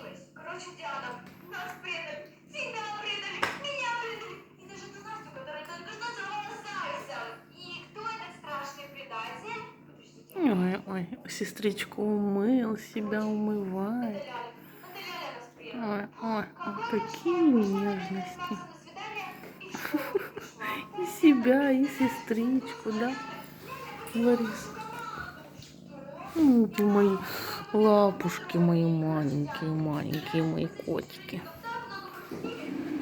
случилось? Короче, Диана, нас предали, тебя предали, меня предали. И даже ту Настю, которая только что целовала Зайца. И кто этот страшный предатель? Подождите. Ой, ой, сестричку умыл, себя Короче, умывает. это Ляля нас предала. Ой, ой, ой, Какой кошмар. какие После этого я пошла нежности. на свидание и в школу не пришла. И Диана, себя, и представляешь? Ну сестричку, что, да, Ляля покинула нашу Ларис? команду. Что? Ты мои Только после этого мы лапушки, дома. мои Короче, маленькие, Диана, маленькие Ляля мои после котики. сестричков так много пошутили.